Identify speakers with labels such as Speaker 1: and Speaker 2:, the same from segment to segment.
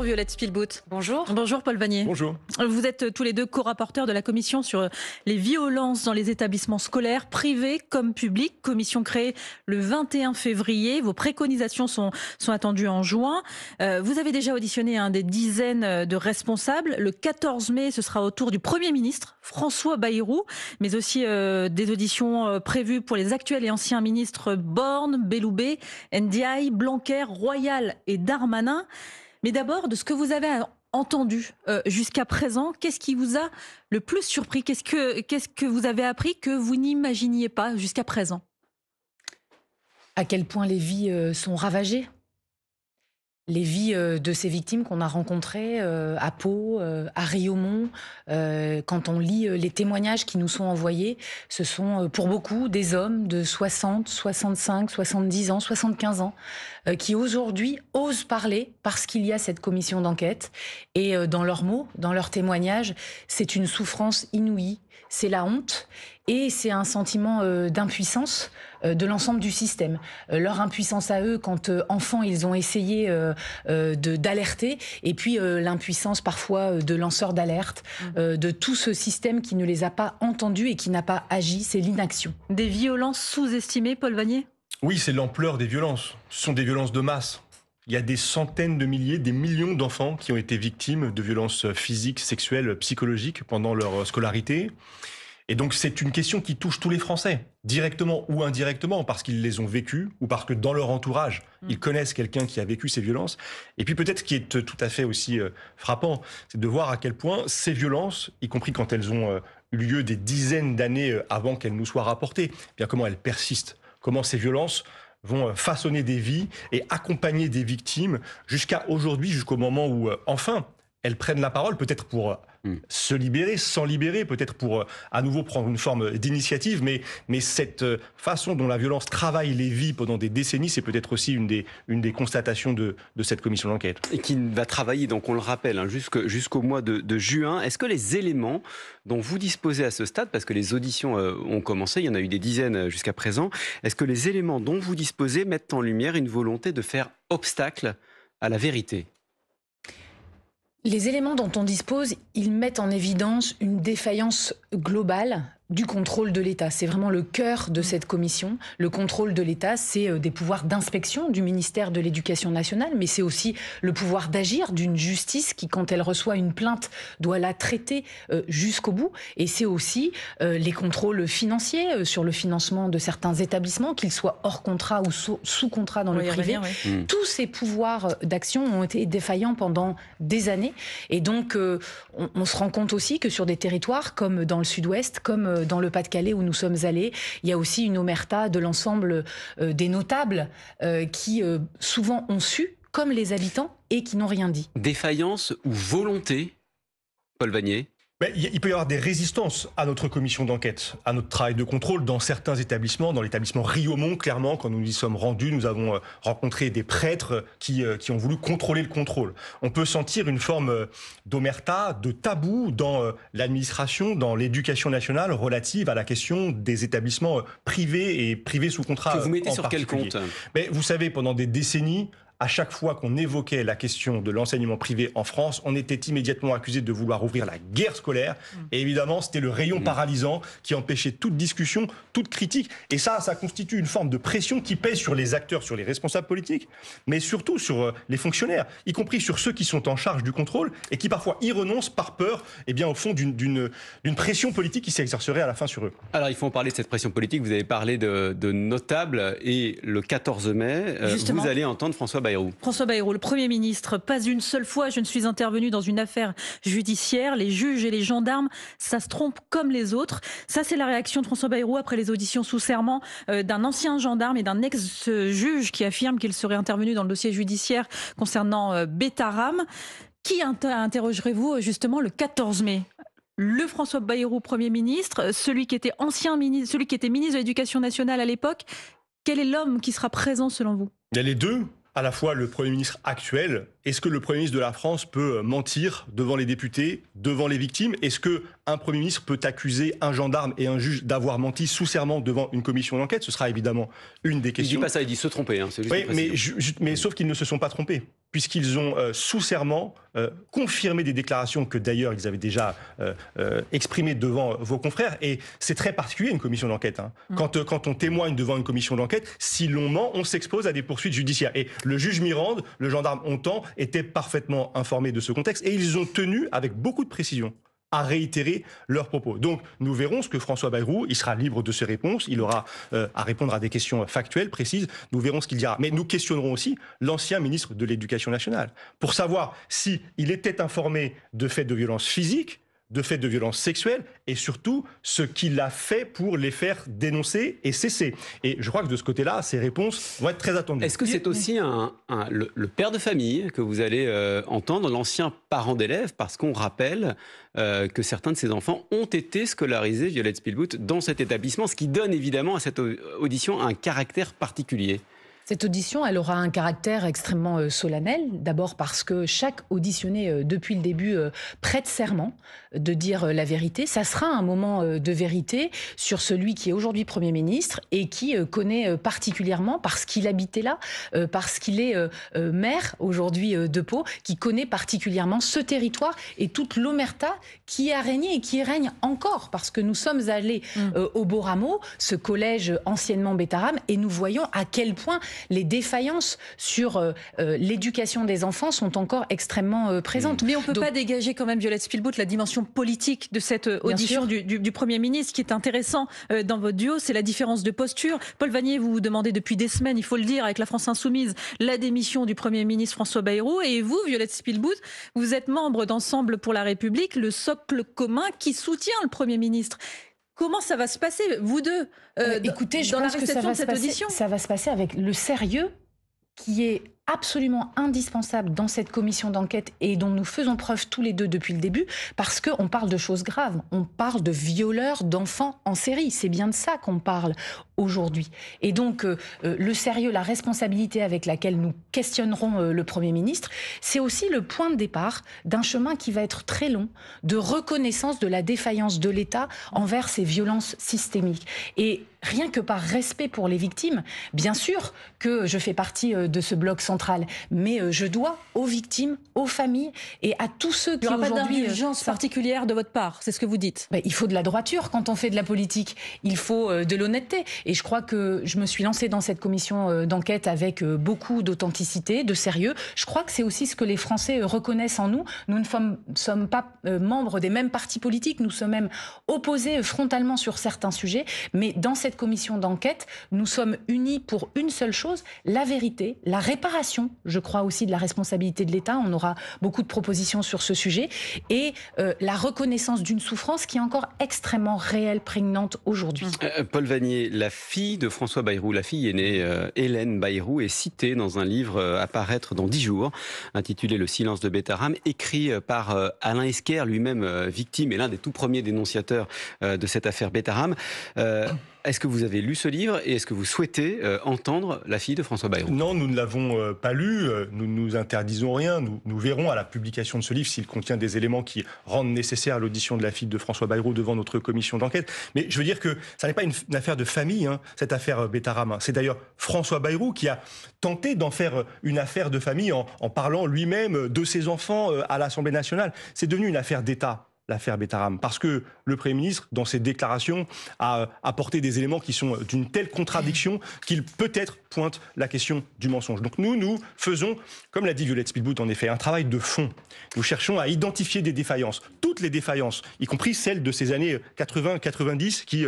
Speaker 1: Violette Spilbout.
Speaker 2: Bonjour.
Speaker 1: Bonjour Paul Vannier.
Speaker 3: Bonjour.
Speaker 1: Vous êtes tous les deux co-rapporteurs de la commission sur les violences dans les établissements scolaires, privés comme publics. Commission créée le 21 février. Vos préconisations sont attendues en juin. Vous avez déjà auditionné des dizaines de responsables. Le 14 mai, ce sera au tour du Premier ministre, François Bayrou, mais aussi des auditions prévues pour les actuels et anciens ministres Borne, Belloubet, Ndiaye, Blanquer, Royal et Darmanin. Mais d'abord, de ce que vous avez entendu jusqu'à présent, qu'est-ce qui vous a le plus surpris ? Qu'est-ce que vous avez appris que vous n'imaginiez pas jusqu'à présent ?
Speaker 2: À quel point les vies sont ravagées ? Les vies de ces victimes qu'on a rencontrées à Pau, à Riaumont, quand on lit les témoignages qui nous sont envoyés, ce sont pour beaucoup des hommes de 60, 65, 70 ans, 75 ans, qui aujourd'hui osent parler parce qu'il y a cette commission d'enquête. Et dans leurs mots, dans leurs témoignages, c'est une souffrance inouïe, c'est la honte et c'est un sentiment d'impuissance de l'ensemble du système. Leur impuissance à eux, quand enfants, ils ont essayé d'alerter, et puis l'impuissance parfois de lanceurs d'alerte, de tout ce système qui ne les a pas entendus et qui n'a pas agi, c'est l'inaction.
Speaker 1: Des violences sous-estimées, Paul Vannier ?
Speaker 3: Oui, c'est l'ampleur des violences. Ce sont des violences de masse. Il y a des centaines de milliers, des millions d'enfants qui ont été victimes de violences physiques, sexuelles, psychologiques pendant leur scolarité. Et donc c'est une question qui touche tous les Français, directement ou indirectement, parce qu'ils les ont vécues ou parce que dans leur entourage, ils connaissent quelqu'un qui a vécu ces violences. Et puis peut-être ce qui est tout à fait aussi frappant, c'est de voir à quel point ces violences, y compris quand elles ont eu lieu des dizaines d'années avant qu'elles nous soient rapportées, eh bien comment elles persistent, comment ces violences vont façonner des vies et accompagner des victimes jusqu'à aujourd'hui, jusqu'au moment où enfin elles prennent la parole, peut-être pour se libérer, s'en libérer, peut-être pour à nouveau prendre une forme d'initiative, mais cette façon dont la violence travaille les vies pendant des décennies, c'est peut-être aussi une des constatations de cette commission d'enquête.
Speaker 4: Et qui va travailler, donc on le rappelle, jusqu'au mois de juin. Est-ce que les éléments dont vous disposez à ce stade, parce que les auditions ont commencé, il y en a eu des dizaines jusqu'à présent, est-ce que les éléments dont vous disposez mettent en lumière une volonté de faire obstacle à la vérité ?
Speaker 2: Les éléments dont on dispose, ils mettent en évidence une défaillance globale du contrôle de l'État. C'est vraiment le cœur de cette commission. Le contrôle de l'État, c'est des pouvoirs d'inspection du ministère de l'Éducation nationale, mais c'est aussi le pouvoir d'agir d'une justice qui, quand elle reçoit une plainte, doit la traiter jusqu'au bout. Et c'est aussi les contrôles financiers sur le financement de certains établissements, qu'ils soient hors contrat ou sous contrat dans le privé. Tous ces pouvoirs d'action ont été défaillants pendant des années. Et donc, on se rend compte aussi que sur des territoires comme dans le Sud-Ouest, comme dans le Pas-de-Calais où nous sommes allés, il y a aussi une omerta de l'ensemble des notables qui souvent ont su, comme les habitants, et qui n'ont rien dit.
Speaker 4: Défaillance ou volonté, Paul Vannier ?
Speaker 3: Il peut y avoir des résistances à notre commission d'enquête, à notre travail de contrôle dans certains établissements. Dans l'établissement Riaumont, clairement, quand nous y sommes rendus, nous avons rencontré des prêtres qui ont voulu contrôler le contrôle. On peut sentir une forme d'omerta, de tabou dans l'administration, dans l'éducation nationale relative à la question des établissements privés et privés sous contrat.
Speaker 4: Que vous mettez sur quel compte ?
Speaker 3: Mais vous savez, pendant des décennies, à chaque fois qu'on évoquait la question de l'enseignement privé en France, on était immédiatement accusé de vouloir ouvrir la guerre scolaire. Et évidemment, c'était le rayon paralysant qui empêchait toute discussion, toute critique. Et ça constitue une forme de pression qui pèse sur les acteurs, sur les responsables politiques, mais surtout sur les fonctionnaires, y compris sur ceux qui sont en charge du contrôle et qui parfois y renoncent par peur, au fond, d'une pression politique qui s'exercerait à la fin sur eux. Alors,
Speaker 4: il faut en parler de cette pression politique. Vous avez parlé de notables et le 14 mai, vous allez entendre François Bayrou,
Speaker 1: le Premier ministre. Pas une seule fois je ne suis intervenu dans une affaire judiciaire. Les juges et les gendarmes, ça se trompe comme les autres. Ça, c'est la réaction de François Bayrou après les auditions sous serment d'un ancien gendarme et d'un ex-juge qui affirme qu'il serait intervenu dans le dossier judiciaire concernant Betaram. Qui interrogerez-vous justement le 14 mai ? Le François Bayrou, Premier ministre, celui qui était ancien ministre, celui qui était ministre de l'Éducation nationale à l'époque. Quel est l'homme qui sera présent selon vous ?
Speaker 3: Il y a les deux. À la fois le Premier ministre actuel, est-ce que le Premier ministre de la France peut mentir devant les députés, devant les victimes ? Est-ce qu'un Premier ministre peut accuser un gendarme et un juge d'avoir menti sous serment devant une commission d'enquête ? Ce sera évidemment une des questions.
Speaker 4: Il ne dit pas ça, il dit se tromper. C'est juste
Speaker 3: oui, mais sauf qu'ils ne se sont pas trompés. puisqu'ils ont sous serment confirmé des déclarations que d'ailleurs ils avaient déjà exprimées devant vos confrères. Et c'est très particulier une commission d'enquête. Hein. Quand on témoigne devant une commission d'enquête, si l'on ment, on s'expose à des poursuites judiciaires. Et le juge Mirande, le gendarme Hontan, était parfaitement informé de ce contexte et ils ont tenu avec beaucoup de précision à réitérer leurs propos. Donc, nous verrons ce que François Bayrou, il sera libre de ses réponses, il aura à répondre à des questions factuelles, précises, nous verrons ce qu'il dira. Mais nous questionnerons aussi l'ancien ministre de l'Éducation nationale, pour savoir s'il était informé de faits de violence physique, de faits de violence sexuelle, et surtout ce qu'il a fait pour les faire dénoncer et cesser. Et je crois que de ce côté-là, ces réponses vont être très attendues.
Speaker 4: Est-ce que c'est aussi le père de famille que vous allez entendre, l'ancien parent d'élève, parce qu'on rappelle que certains de ces enfants ont été scolarisés, Violette Spilbout, dans cet établissement, ce qui donne évidemment à cette audition un caractère particulier.
Speaker 2: Cette audition, elle aura un caractère extrêmement solennel. D'abord parce que chaque auditionné, depuis le début, prête serment de dire la vérité. Ça sera un moment de vérité sur celui qui est aujourd'hui Premier ministre et qui connaît particulièrement, parce qu'il habitait là, parce qu'il est maire aujourd'hui de Pau, qui connaît particulièrement ce territoire et toute l'omerta qui a régné et qui règne encore. Parce que nous sommes allés au Beau Rameau, ce collège anciennement Bétarame, et nous voyons à quel point les défaillances sur l'éducation des enfants sont encore extrêmement présentes.
Speaker 1: Mais on ne peut pas dégager quand même, Violette Spilbout, la dimension politique de cette audition du Premier ministre. Ce qui est intéressant dans votre duo, c'est la différence de posture. Paul Vannier, vous vous demandez depuis des semaines, il faut le dire, avec la France Insoumise, la démission du Premier ministre François Bayrou. Et vous, Violette Spilbout, vous êtes membre d'Ensemble pour la République, le socle commun qui soutient le Premier ministre. Comment ça va se passer, vous deux,
Speaker 2: écoutez, je
Speaker 1: dans la
Speaker 2: pense que
Speaker 1: réception de cette audition?
Speaker 2: Ça va se passer avec le sérieux qui est absolument indispensable dans cette commission d'enquête et dont nous faisons preuve tous les deux depuis le début, parce qu'on parle de choses graves. On parle de violeurs d'enfants en série. C'est bien de ça qu'on parle aujourd'hui. Et donc, le sérieux, la responsabilité avec laquelle nous questionnerons le Premier ministre, c'est aussi le point de départ d'un chemin qui va être très long de reconnaissance de la défaillance de l'État envers ces violences systémiques. Et rien que par respect pour les victimes, bien sûr que je fais partie de ce bloc central, mais je dois aux victimes, aux familles et à tous ceux qui aujourd'hui...
Speaker 1: Il n'y aura pas d'indulgence particulière de votre part, c'est ce que vous dites.
Speaker 2: Il faut de la droiture quand on fait de la politique, il faut de l'honnêteté. Et je crois que je me suis lancée dans cette commission d'enquête avec beaucoup d'authenticité, de sérieux. Je crois que c'est aussi ce que les Français reconnaissent en nous. Nous ne sommes pas membres des mêmes partis politiques, nous sommes même opposés frontalement sur certains sujets, mais dans cette commission d'enquête, nous sommes unis pour une seule chose, la vérité, la réparation, je crois aussi de la responsabilité de l'État, on aura beaucoup de propositions sur ce sujet, et la reconnaissance d'une souffrance qui est encore extrêmement réelle, prégnante aujourd'hui.
Speaker 4: Paul Vannier, la fille de François Bayrou, la fille aînée, Hélène Bayrou, est citée dans un livre à paraître dans 10 jours, intitulé Le silence de Bétarame, écrit par Alain Esquer, lui-même victime et l'un des tout premiers dénonciateurs de cette affaire Bétarame. Est-ce que vous avez lu ce livre et est-ce que vous souhaitez entendre la fille de François Bayrou?
Speaker 3: Non, nous ne l'avons pas lu, nous ne nous interdisons rien. Nous verrons à la publication de ce livre s'il contient des éléments qui rendent nécessaire l'audition de la fille de François Bayrou devant notre commission d'enquête. Mais je veux dire que ça n'est pas une affaire de famille, hein, cette affaire Bétarame. C'est d'ailleurs François Bayrou qui a tenté d'en faire une affaire de famille en parlant lui-même de ses enfants à l'Assemblée nationale. C'est devenu une affaire d'État, l'affaire Bétarame, parce que le Premier ministre, dans ses déclarations, a apporté des éléments qui sont d'une telle contradiction qu'il peut-être pointe la question du mensonge. Donc nous faisons, comme l'a dit Violette Spilbout en effet, un travail de fond. Nous cherchons à identifier des défaillances, toutes les défaillances, y compris celles de ces années 80-90 qui,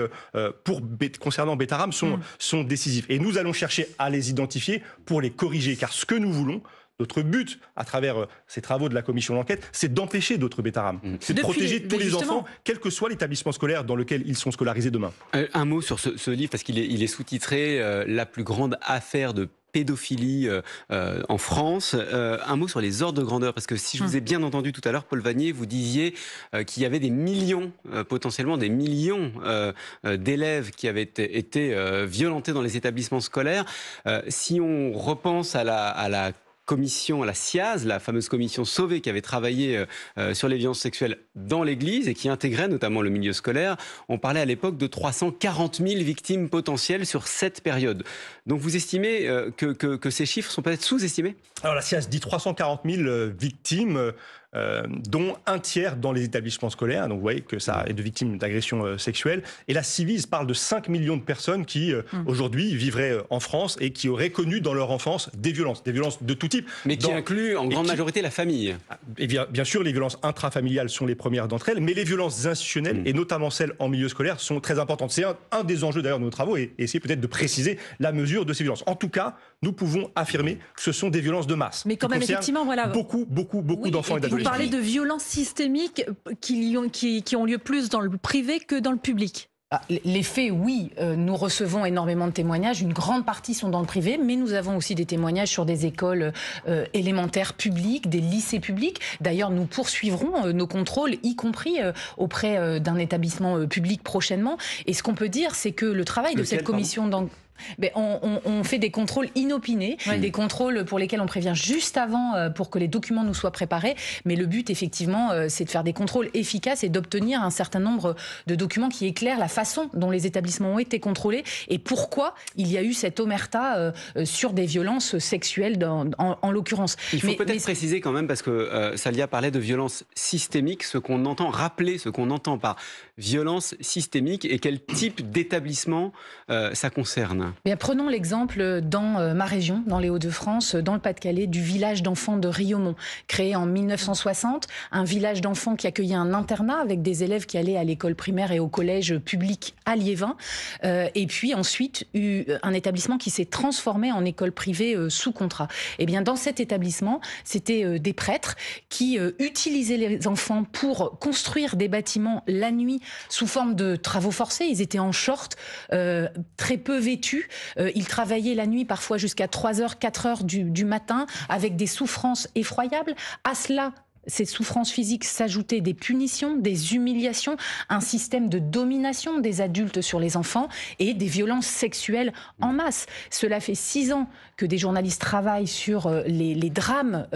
Speaker 3: concernant Bétarame, sont décisives. Et nous allons chercher à les identifier pour les corriger, car ce que nous voulons, notre but, à travers ces travaux de la commission d'enquête, c'est d'empêcher d'autres Bétarames. C'est de protéger tous les enfants, quel que soit l'établissement scolaire dans lequel ils sont scolarisés demain.
Speaker 4: Un mot sur ce livre, parce qu'il est sous-titré « La plus grande affaire de pédophilie en France ». Un mot sur les ordres de grandeur, parce que si je vous ai bien entendu tout à l'heure, Paul Vannier, vous disiez qu'il y avait des millions, potentiellement des millions d'élèves qui avaient été violentés dans les établissements scolaires. Si on repense à la commission, la SIAZ, la fameuse commission Sauvé, qui avait travaillé sur les violences sexuelles dans l'Église et qui intégrait notamment le milieu scolaire. On parlait à l'époque de 340 000 victimes potentielles sur cette période. Donc vous estimez que ces chiffres sont peut-être sous-estimés ?
Speaker 3: Alors la SIAZ dit 340 000 victimes, dont un tiers dans les établissements scolaires. Donc vous voyez que ça est de victimes d'agressions sexuelles. Et la Ciivise parle de 5 millions de personnes qui aujourd'hui vivraient en France et qui auraient connu dans leur enfance des violences de tout type.
Speaker 4: Mais qui incluent en grande majorité la famille.
Speaker 3: Et bien sûr, les violences intrafamiliales sont les premières d'entre elles, mais les violences institutionnelles, et notamment celles en milieu scolaire, sont très importantes. C'est un des enjeux d'ailleurs de nos travaux, et essayer peut-être de préciser la mesure de ces violences. En tout cas, nous pouvons affirmer que ce sont des violences de masse.
Speaker 1: Mais quand même, effectivement, voilà.
Speaker 3: Beaucoup d'enfants et d'adolescents.
Speaker 1: Vous parlez de violences systémiques qui ont lieu plus dans le privé que dans le public.
Speaker 2: Les faits, oui, nous recevons énormément de témoignages. Une grande partie sont dans le privé, mais nous avons aussi des témoignages sur des écoles élémentaires publiques, des lycées publics. D'ailleurs, nous poursuivrons nos contrôles, y compris auprès d'un établissement public prochainement. Et ce qu'on peut dire, c'est que le travail de cette commission on fait des contrôles inopinés, des contrôles pour lesquels on prévient juste avant pour que les documents nous soient préparés. Mais le but, effectivement, c'est de faire des contrôles efficaces et d'obtenir un certain nombre de documents qui éclairent la façon dont les établissements ont été contrôlés et pourquoi il y a eu cette omerta sur des violences sexuelles en l'occurrence.
Speaker 4: Il faut peut-être préciser quand même, parce que Salia parlait de violences systémiques, rappeler ce qu'on entend par violence systémique et quel type d'établissement ça concerne.
Speaker 2: Bien, prenons l'exemple dans ma région, dans les Hauts-de-France, dans le Pas-de-Calais, du village d'enfants de Riaumont, créé en 1960, un village d'enfants qui accueillait un internat avec des élèves qui allaient à l'école primaire et au collège public à Liévin, et puis ensuite un établissement qui s'est transformé en école privée sous contrat. Et bien dans cet établissement, c'était des prêtres qui utilisaient les enfants pour construire des bâtiments la nuit sous forme de travaux forcés. Ils étaient en short, très peu vêtus. Ils travaillaient la nuit parfois jusqu'à 3h, 4h du matin avec des souffrances effroyables. À cela, ces souffrances physiques s'ajoutaient des punitions, des humiliations, un système de domination des adultes sur les enfants et des violences sexuelles en masse. Cela fait 6 ans que des journalistes travaillent sur les drames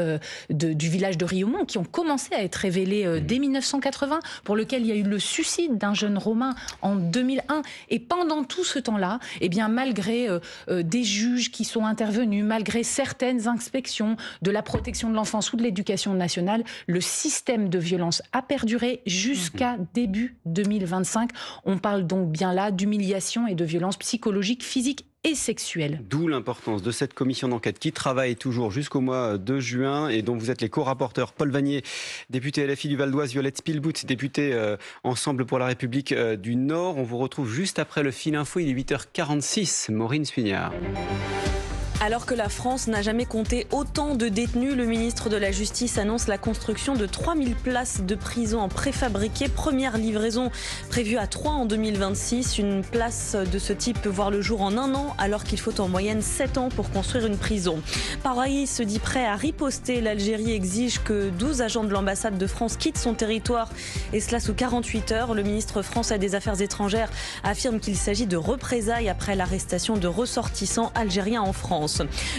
Speaker 2: du village de Riaumont qui ont commencé à être révélés dès 1980, pour lequel il y a eu le suicide d'un jeune Romain en 2001. Et pendant tout ce temps-là, eh bien, malgré des juges qui sont intervenus, malgré certaines inspections de la protection de l'enfance ou de l'éducation nationale, le système de violence a perduré jusqu'à début 2025. On parle donc bien là d'humiliation et de violence psychologique, physique et sexuelle.
Speaker 4: D'où l'importance de cette commission d'enquête qui travaille toujours jusqu'au mois de juin et dont vous êtes les co-rapporteurs. Paul Vanier, député LFI du Val d'Oise, Violette Spilbout, députée Ensemble pour la République du Nord. On vous retrouve juste après le fil info, il est 8h46. Maureen Spignard.
Speaker 5: Alors que la France n'a jamais compté autant de détenus, le ministre de la Justice annonce la construction de 3000 places de prison en préfabriqué. Première livraison prévue à 3 en 2026. Une place de ce type peut voir le jour en 1 an, alors qu'il faut en moyenne 7 ans pour construire une prison. Paris se dit prêt à riposter. L'Algérie exige que 12 agents de l'ambassade de France quittent son territoire, et cela sous 48 heures. Le ministre français des Affaires étrangères affirme qu'il s'agit de représailles après l'arrestation de ressortissants algériens en France.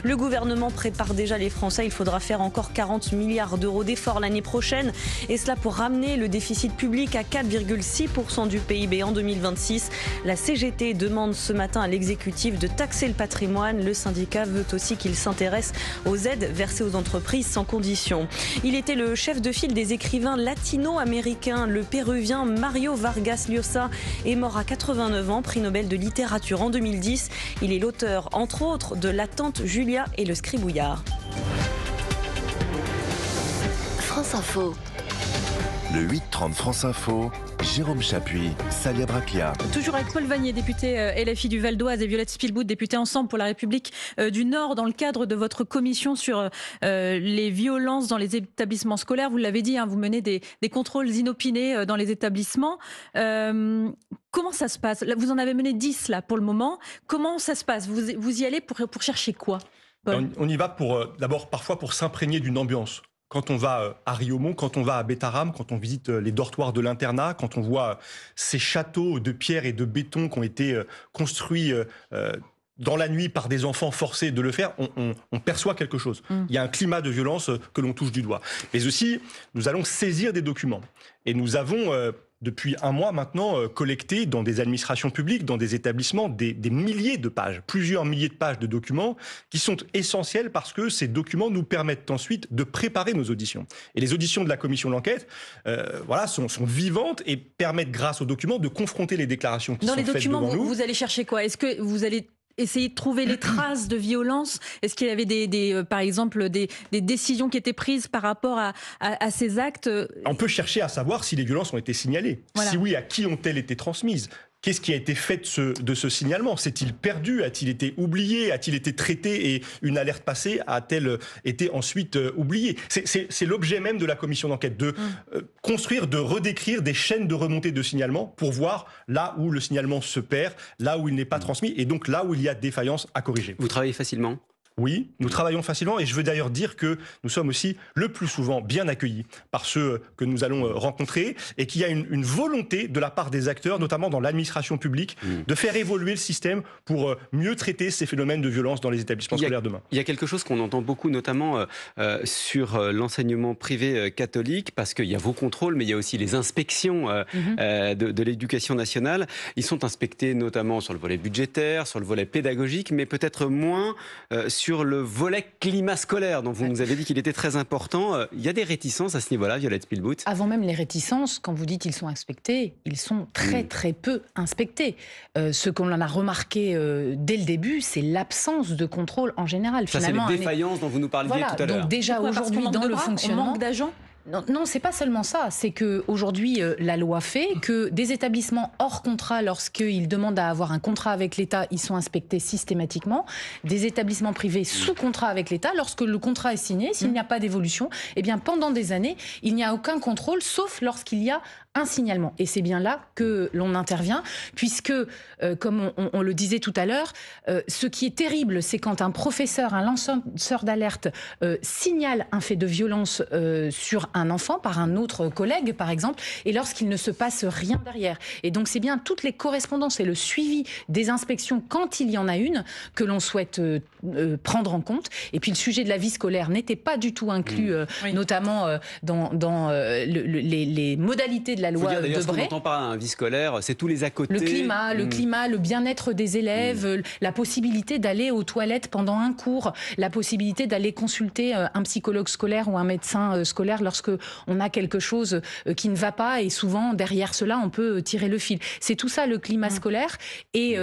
Speaker 5: Le gouvernement prépare déjà les Français. Il faudra faire encore 40 milliards d'euros d'efforts l'année prochaine. Et cela pour ramener le déficit public à 4,6% du PIB en 2026. La CGT demande ce matin à l'exécutif de taxer le patrimoine. Le syndicat veut aussi qu'il s'intéresse aux aides versées aux entreprises sans condition. Il était le chef de file des écrivains latino-américains. Le péruvien Mario Vargas Llosa est mort à 89 ans, prix Nobel de littérature en 2010. Il est l'auteur, entre autres, de L'attente Julia et le scribouillard.
Speaker 6: France Info.
Speaker 7: Le 8-30 France Info, Jérôme Chapuis, Salia Braclia.
Speaker 1: Toujours avec Paul Vanier, député LFI du Val d'Oise, et Violette Spilbout, députée Ensemble pour la République du Nord. Dans le cadre de votre commission sur les violences dans les établissements scolaires, vous l'avez dit, vous menez des contrôles inopinés dans les établissements. Comment ça se passe? Vous en avez mené 10 là pour le moment. Comment ça se passe? Vous y allez pour chercher quoi, Paul?
Speaker 3: On y va d'abord parfois pour s'imprégner d'une ambiance. Quand on va à Riaumont, quand on va à Bétharram, quand on visite les dortoirs de l'internat, quand on voit ces châteaux de pierre et de béton qui ont été construits dans la nuit par des enfants forcés de le faire, on perçoit quelque chose. Il y a un climat de violence que l'on touche du doigt. Mais aussi, nous allons saisir des documents. Et nous avons, depuis un mois maintenant, collecté dans des administrations publiques, dans des établissements, des milliers de pages, plusieurs milliers de pages de documents qui sont essentiels parce que ces documents nous permettent ensuite de préparer nos auditions. Et les auditions de la commission d'enquête sont vivantes et permettent, grâce aux documents, de confronter les déclarations qui sont faites devant nous.
Speaker 1: Dans les documents, vous allez chercher quoi? Est-ce que vous allez essayer de trouver les traces de violence? Est-ce qu'il y avait par exemple des décisions qui étaient prises par rapport à ces actes?
Speaker 3: On peut chercher à savoir si les violences ont été signalées.
Speaker 1: Voilà.
Speaker 3: Si oui, à qui ont-elles été transmises? Qu'est-ce qui a été fait de ce signalement? S'est-il perdu? A-t-il été oublié? A-t-il été traité et une alerte passée a-t-elle été ensuite oubliée? C'est l'objet même de la commission d'enquête, de construire, de redécrire des chaînes de remontée de signalement pour voir là où le signalement se perd, là où il n'est pas transmis et donc là où il y a défaillance à corriger.
Speaker 4: Vous travaillez facilement?
Speaker 3: Oui, nous travaillons facilement et je veux d'ailleurs dire que nous sommes aussi le plus souvent bien accueillis par ceux que nous allons rencontrer et qu'il y a une volonté de la part des acteurs, notamment dans l'administration publique, de faire évoluer le système pour mieux traiter ces phénomènes de violence dans les établissements scolaires demain.
Speaker 4: Il y a quelque chose qu'on entend beaucoup, notamment sur l'enseignement privé catholique, parce qu'il y a vos contrôles, mais il y a aussi les inspections de l'éducation nationale. Ils sont inspectés notamment sur le volet budgétaire, sur le volet pédagogique, mais peut-être moins sur le volet climat scolaire, dont vous nous avez dit qu'il était très important. Il y a des réticences à ce niveau-là, Violette Spilbout?
Speaker 2: Avant même les réticences, quand vous dites qu'ils sont inspectés, ils sont très très peu inspectés. Ce qu'on en a remarqué dès le début, c'est l'absence de contrôle en général.
Speaker 4: Ça, c'est les défaillances dont vous nous parliez tout à l'heure.
Speaker 2: Donc déjà aujourd'hui, dans le fonctionnement...
Speaker 1: On manque d'agents?
Speaker 2: Non, c'est pas seulement ça. C'est que aujourd'hui, la loi fait que des établissements hors contrat, lorsqu'ils demandent à avoir un contrat avec l'État, ils sont inspectés systématiquement. Des établissements privés sous contrat avec l'État, lorsque le contrat est signé, s'il n'y a pas d'évolution, eh bien pendant des années, il n'y a aucun contrôle, sauf lorsqu'il y a un signalement. Et c'est bien là que l'on intervient, puisque, comme on le disait tout à l'heure, ce qui est terrible, c'est quand un professeur, un lanceur d'alerte signale un fait de violence sur un enfant par un autre collègue, par exemple, et lorsqu'il ne se passe rien derrière. Et donc c'est bien toutes les correspondances et le suivi des inspections, quand il y en a une, que l'on souhaite prendre en compte. Et puis le sujet de la vie scolaire n'était pas du tout inclus, notamment dans les modalités de la loi
Speaker 4: Debré.
Speaker 2: Ce qu'on
Speaker 4: n'entend pas un vie scolaire, c'est tous les à côté.
Speaker 2: Le climat, le bien-être des élèves, la possibilité d'aller aux toilettes pendant un cours, la possibilité d'aller consulter un psychologue scolaire ou un médecin scolaire lorsque on a quelque chose qui ne va pas, et souvent derrière cela on peut tirer le fil. C'est tout ça le climat scolaire, et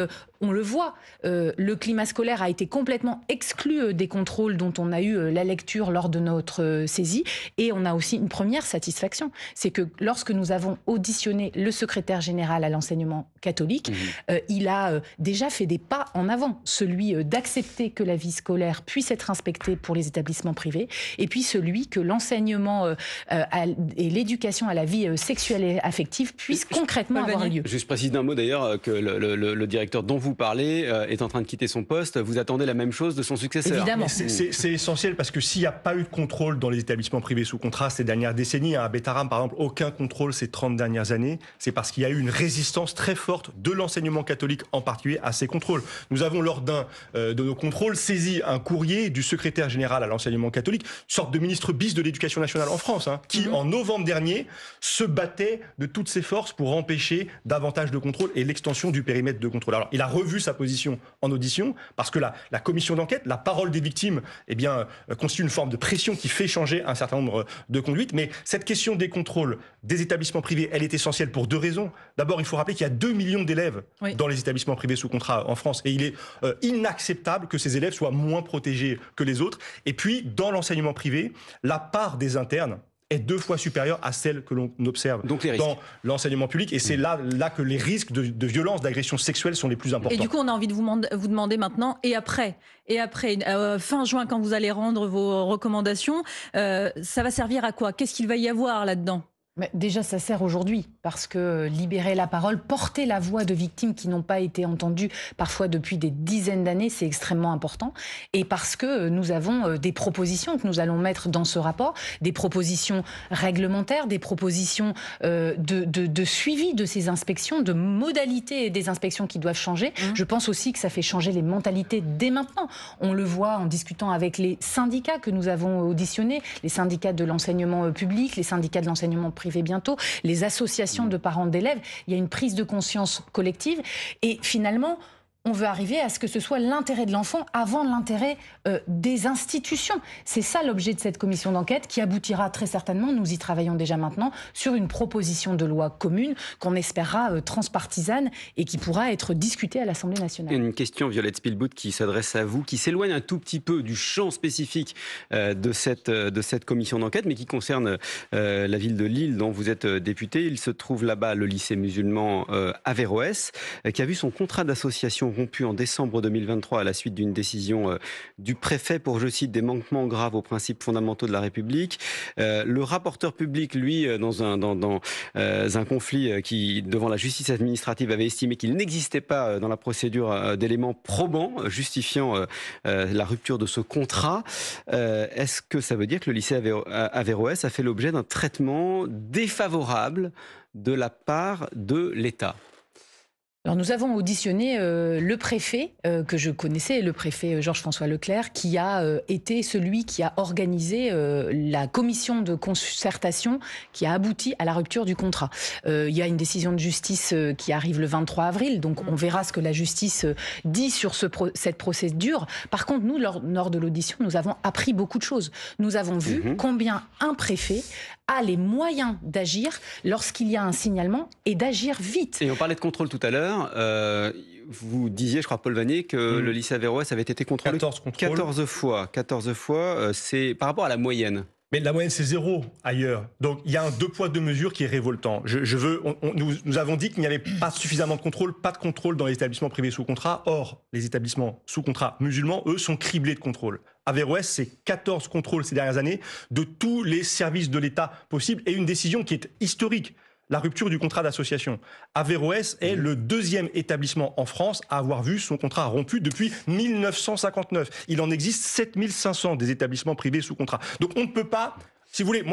Speaker 2: on le voit, le climat scolaire a été complètement exclu des contrôles dont on a eu la lecture lors de notre saisie, et on a aussi une première satisfaction, c'est que lorsque nous avons auditionné le secrétaire général à l'enseignement catholique, il a déjà fait des pas en avant, celui d'accepter que la vie scolaire puisse être inspectée pour les établissements privés, et puis celui que l'enseignement et l'éducation à la vie sexuelle et affective puissent concrètement avoir lieu.
Speaker 4: Juste précise d'un mot d'ailleurs que le directeur dont vous parlez est en train de quitter son poste. Vous attendez la même chose de son successeur?
Speaker 2: Évidemment.
Speaker 3: C'est essentiel parce que s'il n'y a pas eu de contrôle dans les établissements privés sous contrat ces dernières décennies, à Bétharram par exemple, aucun contrôle ces 30 dernières années, c'est parce qu'il y a eu une résistance très forte de l'enseignement catholique en particulier à ces contrôles. Nous avons lors d'un de nos contrôles saisi un courrier du secrétaire général à l'enseignement catholique, sorte de ministre bis de l'éducation nationale en France, qui en novembre dernier se battait de toutes ses forces pour empêcher davantage de contrôle et l'extension du périmètre de contrôle. Alors il a revu sa position en audition parce que la commission d'enquête, la parole des victimes, constitue une forme de pression qui fait changer un certain nombre de conduites. Mais cette question des contrôles des établissements privés, elle est essentielle pour deux raisons. D'abord, il faut rappeler qu'il y a 2 millions d'élèves dans les établissements privés sous contrat en France, et il est inacceptable que ces élèves soient moins protégés que les autres. Et puis, dans l'enseignement privé, la part des internes est 2 fois supérieure à celle que l'on observe dans l'enseignement public. Et c'est là que les risques de violence, d'agression sexuelle sont les plus importants.
Speaker 1: Et du coup, on a envie de vous demander maintenant, et après, fin juin, quand vous allez rendre vos recommandations, ça va servir à quoi? Qu'est-ce qu'il va y avoir là-dedans?
Speaker 2: Mais déjà, ça sert aujourd'hui, parce que libérer la parole, porter la voix de victimes qui n'ont pas été entendues, parfois depuis des dizaines d'années, c'est extrêmement important. Et parce que nous avons des propositions que nous allons mettre dans ce rapport, des propositions réglementaires, des propositions de suivi de ces inspections, de modalités des inspections qui doivent changer. Je pense aussi que ça fait changer les mentalités dès maintenant. On le voit en discutant avec les syndicats que nous avons auditionnés, les syndicats de l'enseignement public, les syndicats de l'enseignement privé bientôt, les associations de parents d'élèves. Il y a une prise de conscience collective et finalement, on veut arriver à ce que ce soit l'intérêt de l'enfant avant l'intérêt des institutions. C'est ça l'objet de cette commission d'enquête qui aboutira très certainement, nous y travaillons déjà maintenant, sur une proposition de loi commune qu'on espérera transpartisane et qui pourra être discutée à l'Assemblée nationale.
Speaker 4: Une question, Violette Spilbout, qui s'adresse à vous, qui s'éloigne un tout petit peu du champ spécifique de cette commission d'enquête, mais qui concerne la ville de Lille dont vous êtes député. Il se trouve là-bas le lycée musulman Averroès, qui a vu son contrat d'association rompu en décembre 2023 à la suite d'une décision du préfet pour, je cite, des manquements graves aux principes fondamentaux de la République. Le rapporteur public, lui, dans un conflit qui, devant la justice administrative, avait estimé qu'il n'existait pas dans la procédure d'éléments probants justifiant la rupture de ce contrat. Est-ce que ça veut dire que le lycée Averroès a fait l'objet d'un traitement défavorable de la part de l'État ?
Speaker 2: Alors nous avons auditionné le préfet que je connaissais, le préfet Georges-François Leclerc, qui a été celui qui a organisé la commission de concertation qui a abouti à la rupture du contrat. Il y a une décision de justice qui arrive le 23 avril, donc on verra ce que la justice dit sur cette procédure. Par contre, nous, lors de l'audition, nous avons appris beaucoup de choses. Nous avons vu combien un préfet a les moyens d'agir lorsqu'il y a un signalement et d'agir vite.
Speaker 4: Et on parlait de contrôle tout à l'heure. Vous disiez, je crois, Paul Vanier, que le lycée Averroès avait été contrôlé 14 fois. 14 fois, c'est par rapport à la moyenne.
Speaker 3: Mais la moyenne, c'est 0 ailleurs. Donc, il y a un 2 poids 2 mesures qui est révoltant. Nous avons dit qu'il n'y avait pas suffisamment de contrôle, pas de contrôle dans les établissements privés sous contrat. Or, les établissements sous contrat musulmans, eux, sont criblés de contrôles. Averroès, c'est 14 contrôles ces dernières années de tous les services de l'État possibles et une décision qui est historique. La rupture du contrat d'association. Averroès est le deuxième établissement en France à avoir vu son contrat rompu depuis 1959. Il en existe 7500 des établissements privés sous contrat. Donc on ne peut pas... Si vous voulez,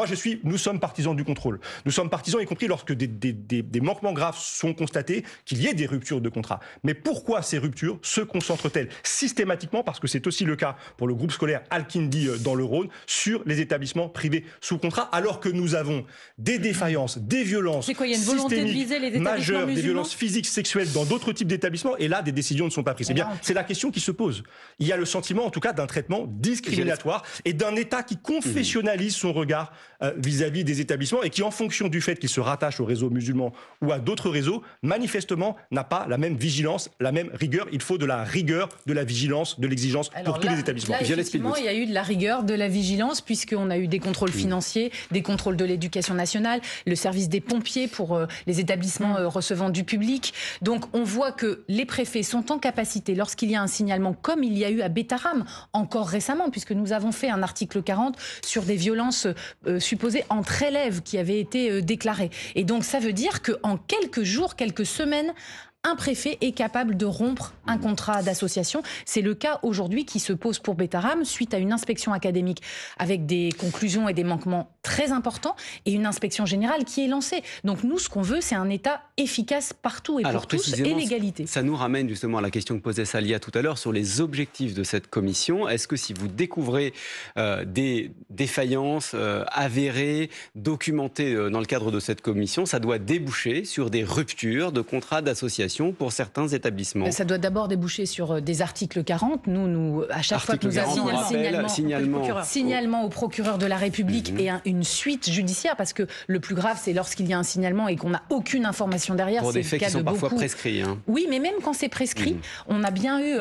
Speaker 3: nous sommes partisans du contrôle. Nous sommes partisans, y compris lorsque des manquements graves sont constatés, qu'il y ait des ruptures de contrat. Mais pourquoi ces ruptures se concentrent-elles systématiquement, parce que c'est aussi le cas pour le groupe scolaire Al-Kindi dans le Rhône, sur les établissements privés sous contrat, alors que nous avons des défaillances, des violences systémiques majeures, des violences physiques, sexuelles dans d'autres types d'établissements, et là, des décisions ne sont pas prises. Eh bien, c'est la question qui se pose. Il y a le sentiment, en tout cas, d'un traitement discriminatoire et d'un État qui confessionnalise son regard vis-à-vis des établissements et qui, en fonction du fait qu'ils se rattachent au réseau musulman ou à d'autres réseaux, manifestement n'a pas la même vigilance, la même rigueur. Il faut de la rigueur, de la vigilance, de l'exigence pour tous les établissements.
Speaker 2: Là, effectivement, il y a eu de la rigueur, de la vigilance, puisqu'on a eu des contrôles financiers, des contrôles de l'éducation nationale, le service des pompiers pour les établissements recevant du public. Donc on voit que les préfets sont en capacité, lorsqu'il y a un signalement, comme il y a eu à Bétharram, encore récemment, puisque nous avons fait un article 40 sur des violences supposées entre élèves qui avaient été déclarées. Et donc ça veut dire qu'en quelques jours, quelques semaines, un préfet est capable de rompre un contrat d'association. C'est le cas aujourd'hui qui se pose pour Bétharram suite à une inspection académique avec des conclusions et des manquements très importants et une inspection générale qui est lancée. Donc nous, ce qu'on veut, c'est un État efficace partout et pour tous et l'égalité.
Speaker 4: Ça nous ramène justement à la question que posait Salia tout à l'heure sur les objectifs de cette commission. Est-ce que si vous découvrez des défaillances avérées, documentées dans le cadre de cette commission, ça doit déboucher sur des ruptures de contrats d'association pour certains établissements?
Speaker 2: Ça doit d'abord déboucher sur des articles 40. Nous à chaque fois que nous avons un signalement au procureur de la République et une suite judiciaire, parce que le plus grave, c'est lorsqu'il y a un signalement et qu'on n'a aucune information derrière.
Speaker 4: Pour des faits qui sont parfois prescrits.
Speaker 2: Oui, mais même quand c'est prescrit, on a bien eu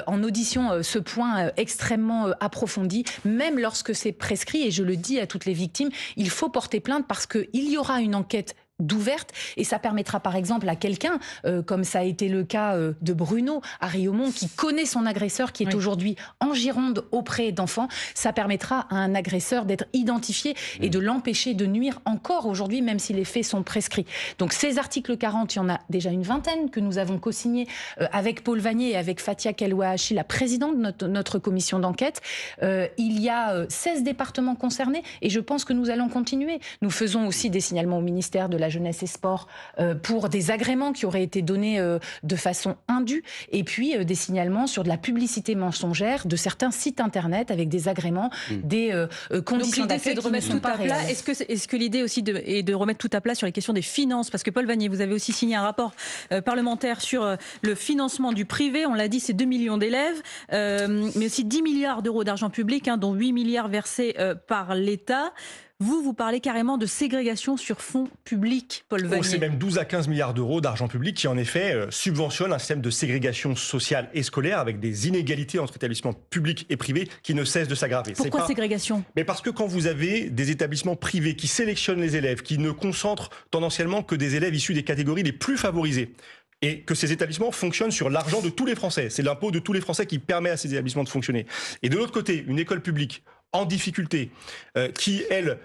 Speaker 2: en audition ce point extrêmement approfondi. Même lorsque c'est prescrit, et je le dis à toutes les victimes, il faut porter plainte parce qu'il y aura une enquête d'ouverte, et ça permettra par exemple à quelqu'un, comme ça a été le cas de Bruno à Riaumont, qui connaît son agresseur, qui est aujourd'hui en Gironde auprès d'enfants, ça permettra à un agresseur d'être identifié et de l'empêcher de nuire encore aujourd'hui, même si les faits sont prescrits. Donc ces articles 40, il y en a déjà une vingtaine que nous avons co-signés avec Paul Vanier et avec Fatia Kelouachi, la présidente de notre commission d'enquête. Il y a 16 départements concernés et je pense que nous allons continuer. Nous faisons aussi des signalements au ministère de la Jeunesse et Sport pour des agréments qui auraient été donnés de façon indue, et puis des signalements sur de la publicité mensongère de certains sites internet avec des agréments, des conditions d'accueil qui ne sont pas réelles.
Speaker 1: Est-ce que l'idée aussi est de remettre tout à plat sur les questions des finances? Parce que Paul Vanier, vous avez aussi signé un rapport parlementaire sur le financement du privé. On l'a dit, c'est 2 millions d'élèves, mais aussi 10 milliards d'euros d'argent public, dont 8 milliards versés par l'État. Vous parlez carrément de ségrégation sur fonds publics, Paul Vanier.
Speaker 3: C'est même 12 à 15 milliards d'euros d'argent public qui, en effet, subventionne un système de ségrégation sociale et scolaire avec des inégalités entre établissements publics et privés qui ne cessent de s'aggraver.
Speaker 1: Pourquoi ségrégation ?
Speaker 3: Mais parce que quand vous avez des établissements privés qui sélectionnent les élèves, qui ne concentrent tendanciellement que des élèves issus des catégories les plus favorisées, et que ces établissements fonctionnent sur l'argent de tous les Français. C'est l'impôt de tous les Français qui permet à ces établissements de fonctionner. Et de l'autre côté, une école publique en difficulté, qui, elle,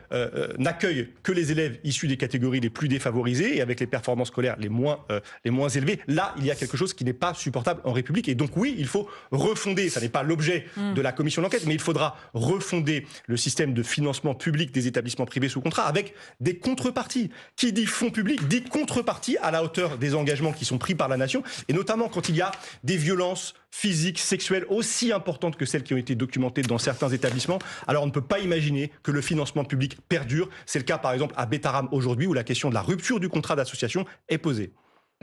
Speaker 3: n'accueille que les élèves issus des catégories les plus défavorisées et avec les performances scolaires les moins élevées. Là, il y a quelque chose qui n'est pas supportable en République. Et donc oui, il faut refonder, ça n'est pas l'objet de la commission d'enquête, mais il faudra refonder le système de financement public des établissements privés sous contrat avec des contreparties. Qui dit fonds publics dit contrepartie à la hauteur des engagements qui sont pris par la nation, et notamment quand il y a des violences physiques, sexuelles aussi importantes que celles qui ont été documentées dans certains établissements. Alors on ne peut pas imaginer que le financement public perdure. C'est le cas par exemple à Bétarame aujourd'hui où la question de la rupture du contrat d'association est posée.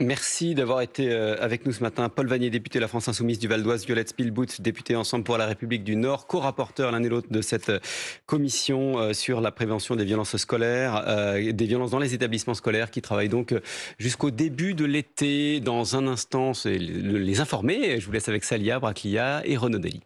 Speaker 4: Merci d'avoir été avec nous ce matin. Paul Vanier, député de la France Insoumise du Val d'Oise, Violette Spilbout, députée Ensemble pour la République du Nord, co-rapporteur l'un et l'autre de cette commission sur la prévention des violences scolaires, des violences dans les établissements scolaires, qui travaille donc jusqu'au début de l'été. Dans un instant, c'est les informer. Je vous laisse avec Salia Braclia et Renaud Dely.